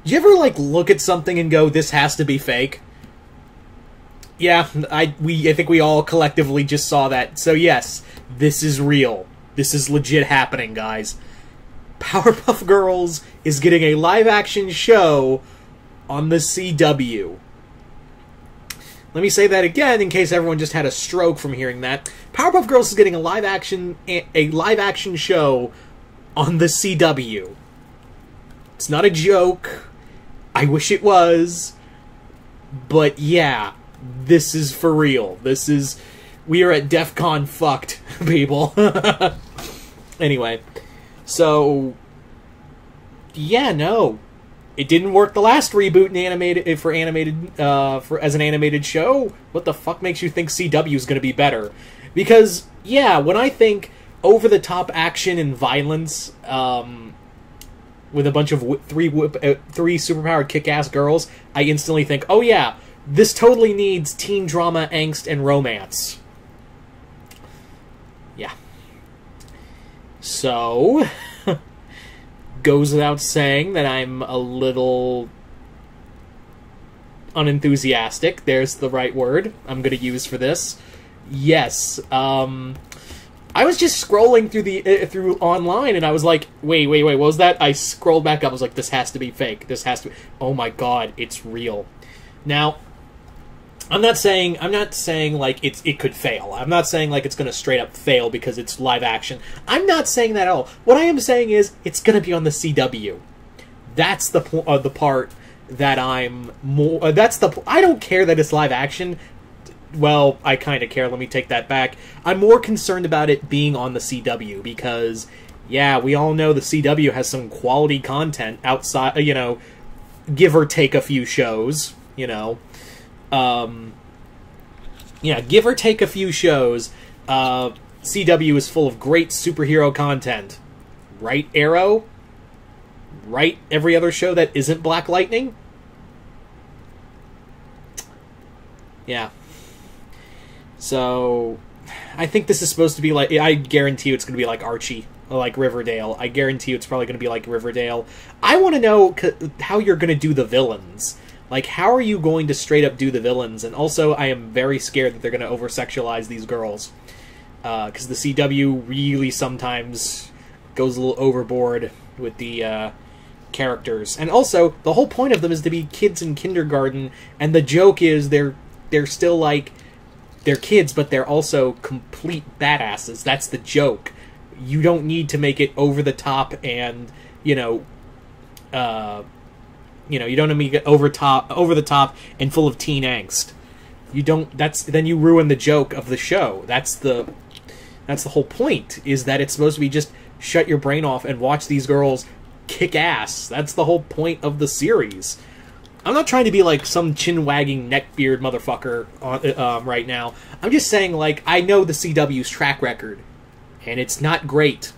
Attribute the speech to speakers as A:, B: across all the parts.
A: Do you ever, like, look at something and go, this has to be fake? Yeah, I think we all collectively just saw that. So yes, this is real. This is legit happening, guys. Powerpuff Girls is getting a live-action show on the CW. Let me say that again in case everyone just had a stroke from hearing that. Powerpuff Girls is getting a live-action show on the CW. It's not a joke. I wish it was. But yeah, this is for real. We are at DEF CON fucked, people. Anyway, so yeah, no. It didn't work the last reboot as an animated show. What the fuck makes you think CW is going to be better? Because yeah, when I think over-the-top action and violence, with a bunch of three superpowered kick-ass girls, I instantly think, oh yeah, this totally needs teen drama, angst, and romance. Yeah. So, goes without saying that I'm a little unenthusiastic. There's the right word I'm going to use for this. Yes, I was just scrolling through online, and I was like, wait, what was that? I scrolled back up, I was like, this has to be fake. This has to be... Oh my god, it's real. Now, I'm not saying like it could fail. I'm not saying like it's going to straight up fail because it's live action. I'm not saying that at all. What I am saying is it's going to be on the CW. That's the part that I'm more... I don't care that it's live action. Well, I kind of care. Let me take that back. I'm more concerned about it being on the CW because, yeah, we all know the CW has some quality content outside, you know, give or take a few shows, you know. Yeah, give or take a few shows, CW is full of great superhero content. Right, Arrow? Right, every other show that isn't Black Lightning? Yeah. So, I think this is supposed to be like... I guarantee you it's going to be like Archie, or like Riverdale. I guarantee you it's probably going to be like Riverdale. I want to know how you're going to do the villains. Like, how are you going to straight up do the villains? And also, I am very scared that they're going to over-sexualize these girls. Because the CW really sometimes goes a little overboard with the characters. And also, the whole point of them is to be kids in kindergarten, and the joke is they're still like... They're kids, but they're also complete badasses. That's the joke. You don't need to make it over the top and, you don't need to make it over the top and full of teen angst. You don't. Then you ruin the joke of the show. That's the whole point. Is that it's supposed to be just shut your brain off and watch these girls kick ass. That's the whole point of the series. I'm not trying to be like some chin-wagging neckbeard motherfucker right now. I'm just saying, like, I know the CW's track record, and it's not great.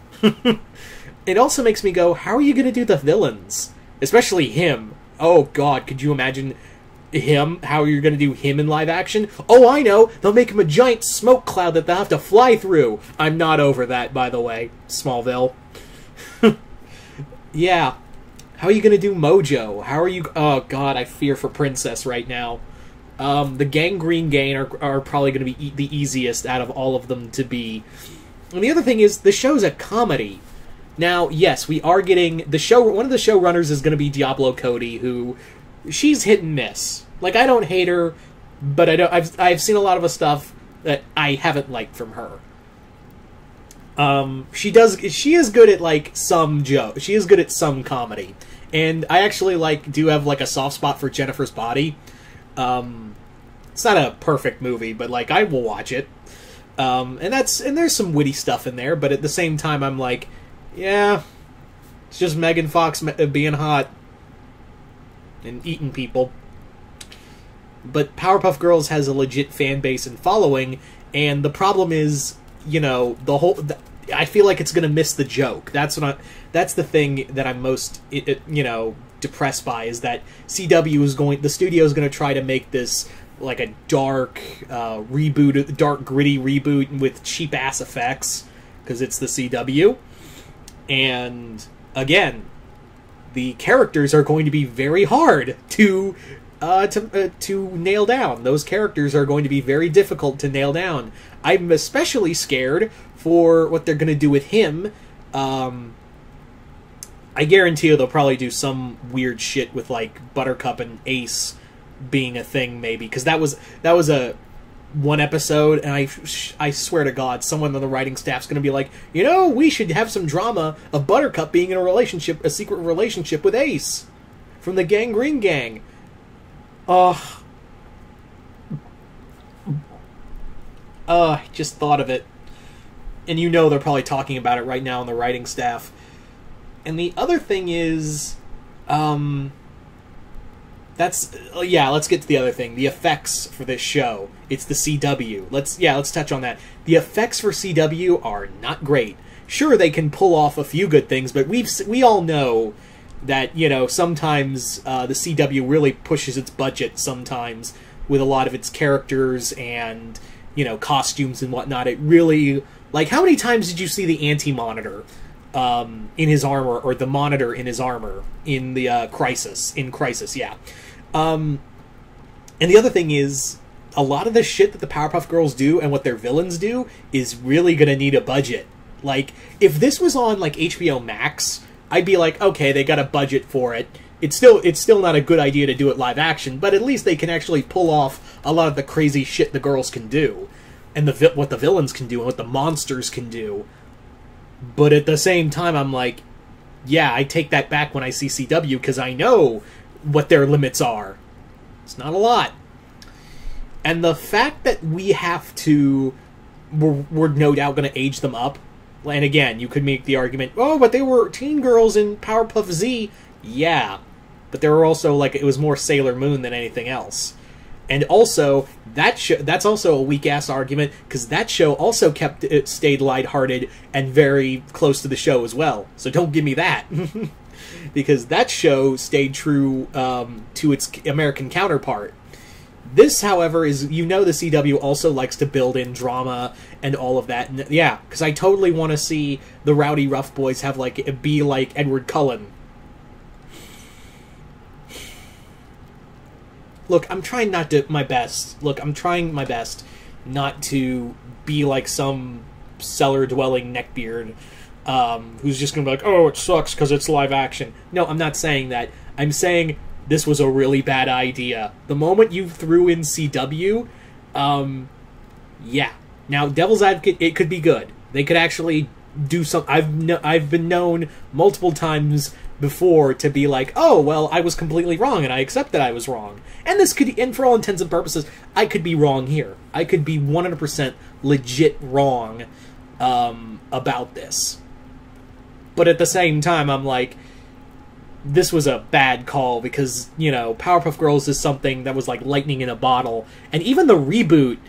A: It also makes me go, how are you going to do the villains? Especially him. Oh, God, could you imagine him? How you're going to do him in live action? Oh, I know! They'll make him a giant smoke cloud that they'll have to fly through. I'm not over that, by the way, Smallville. Yeah. How are you going to do Mojo? How are you... Oh, God, I fear for Princess right now. The Gangrene Gang are probably going to be the easiest out of all of them to be. And the other thing is, the show's a comedy. Now, yes, we are getting... the show. One of the showrunners is going to be Diablo Cody, who... she's hit and miss. Like, I don't hate her, but I've seen a lot of the stuff that I haven't liked from her. She is good at, like, some joke. She is good at some comedy. And I actually, like, do have, like, a soft spot for Jennifer's Body. It's not a perfect movie, but, like, I will watch it. And there's some witty stuff in there, but at the same time, I'm like, yeah, it's just Megan Fox being hot and eating people. But Powerpuff Girls has a legit fan base and following, and the problem is, I feel like it's going to miss the joke. That's the thing that I'm most, depressed by, is that the studio is going to try to make this like a dark reboot, dark gritty reboot with cheap ass effects because it's the CW. And again, the characters are going to be very hard to nail down. Those characters are going to be very difficult to nail down. I'm especially scared for what they're going to do with him. I guarantee you they'll probably do some weird shit with, like, Buttercup and Ace being a thing, maybe. Because that was a one episode, and I swear to God, someone on the writing staff's going to be like, you know, we should have some drama of Buttercup being in a secret relationship with Ace from the Gangrene Gang. I just thought of it. And you know they're probably talking about it right now on the writing staff. And the other thing is, let's get to the other thing. The effects for this show. It's the CW. Let's touch on that. The effects for CW are not great. Sure, they can pull off a few good things, but we all know that, you know, sometimes the CW really pushes its budget sometimes with a lot of its characters and, you know, costumes and whatnot. It really, like, how many times did you see the Anti-Monitor in his armor, or the Monitor in his armor in the Crisis? In Crisis, yeah. And the other thing is, a lot of the shit that the Powerpuff Girls do and what their villains do is really gonna need a budget. Like, if this was on, like, HBO Max, I'd be like, okay, they got a budget for it. It's still not a good idea to do it live action, but at least they can actually pull off a lot of the crazy shit the girls can do, and what the villains can do, and what the monsters can do. But at the same time, I'm like, yeah, I take that back when I see CW, because I know what their limits are. It's not a lot. And the fact that we're no doubt going to age them up, and again, you could make the argument, oh, but they were teen girls in Powerpuff Z. Yeah, but there were also, like, it was more Sailor Moon than anything else. And also, that's also a weak-ass argument, because that show also stayed lighthearted and very close to the show as well. So don't give me that. Because that show stayed true to its American counterpart. This, however, is, you know, the CW also likes to build in drama and all of that. And, yeah, because I totally want to see the Rowdy Rough Boys be like Edward Cullen. Look, I'm trying my best not to be like some cellar-dwelling neckbeard who's just going to be like, oh, it sucks because it's live action. No, I'm not saying that. I'm saying this was a really bad idea. The moment you threw in CW, yeah. Now, Devil's Advocate, it could be good. They could actually do some. I've been known multiple times before to be like, oh, well, I was completely wrong, and I accept that I was wrong. And for all intents and purposes, I could be wrong here. I could be 100% legit wrong about this. But at the same time, I'm like, this was a bad call because, you know, Powerpuff Girls is something that was like lightning in a bottle. And even the reboot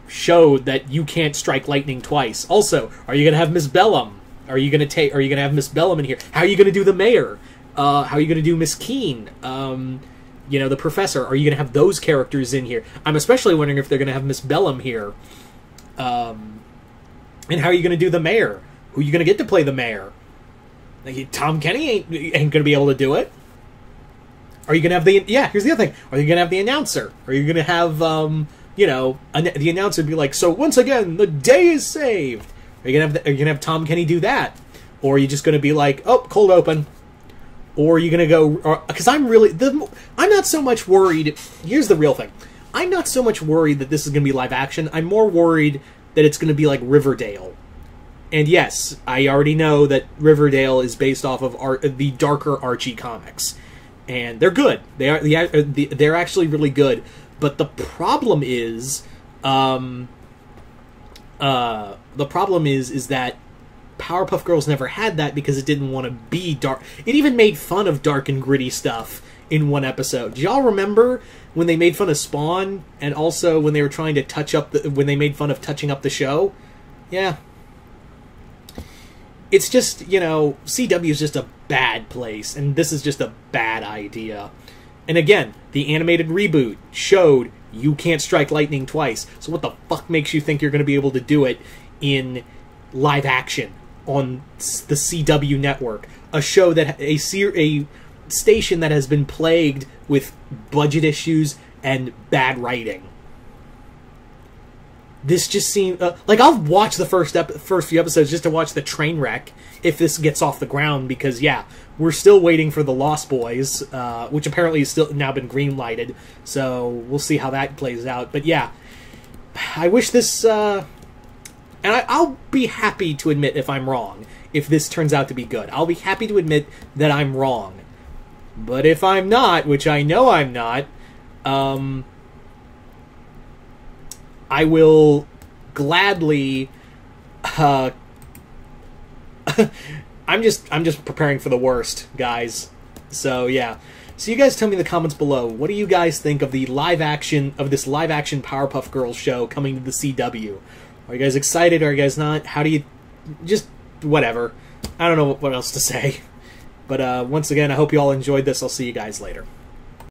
A: showed that you can't strike lightning twice. Also, are you going to have Miss Bellum? Are you going to have Miss Bellum in here? How are you going to do the mayor? How are you going to do Miss Keen? You know, the professor. Are you going to have those characters in here? I'm especially wondering if they're going to have Miss Bellum here. And how are you going to do the mayor? Who are you going to get to play the mayor? Like, Tom Kenny ain't going to be able to do it. Are you going to have the... Yeah, here's the other thing. Are you going to have the announcer? Are you going to have, you know... the announcer be like, so once again, the day is saved. Are you going to have Tom Kenny do that? Or are you just going to be like, oh, cold open? Or are you going to go... Because I'm not so much worried... Here's the real thing. I'm not so much worried that this is going to be live action. I'm more worried that it's going to be like Riverdale. And yes, I already know that Riverdale is based off of the darker Archie comics, and they're good. They're actually really good. But the problem is, that Powerpuff Girls never had that because it didn't want to be dark. It even made fun of dark and gritty stuff in one episode. Do y'all remember when they made fun of Spawn, and also when they were trying to when they made fun of touching up the show? Yeah. It's just, you know, CW is just a bad place, and this is just a bad idea. And again, the animated reboot showed you can't strike lightning twice, so what the fuck makes you think you're going to be able to do it in live action on the CW network? a show that a station that has been plagued with budget issues and bad writing. This just seemed like I'll watch the first few episodes just to watch the train wreck if this gets off the ground, because yeah, we're still waiting for the Lost Boys, which apparently has still now been green-lighted, so we'll see how that plays out. But yeah, I wish this, and I'll be happy to admit if I'm wrong, if this turns out to be good. I'll be happy to admit that I'm wrong. But if I'm not, which I know I'm not, I will gladly, I'm just preparing for the worst, guys. So yeah. So you guys tell me in the comments below, what do you guys think of the this live action Powerpuff Girls show coming to the CW? Are you guys excited? Are you guys not? How do you, just whatever. I don't know what else to say. But once again, I hope you all enjoyed this. I'll see you guys later.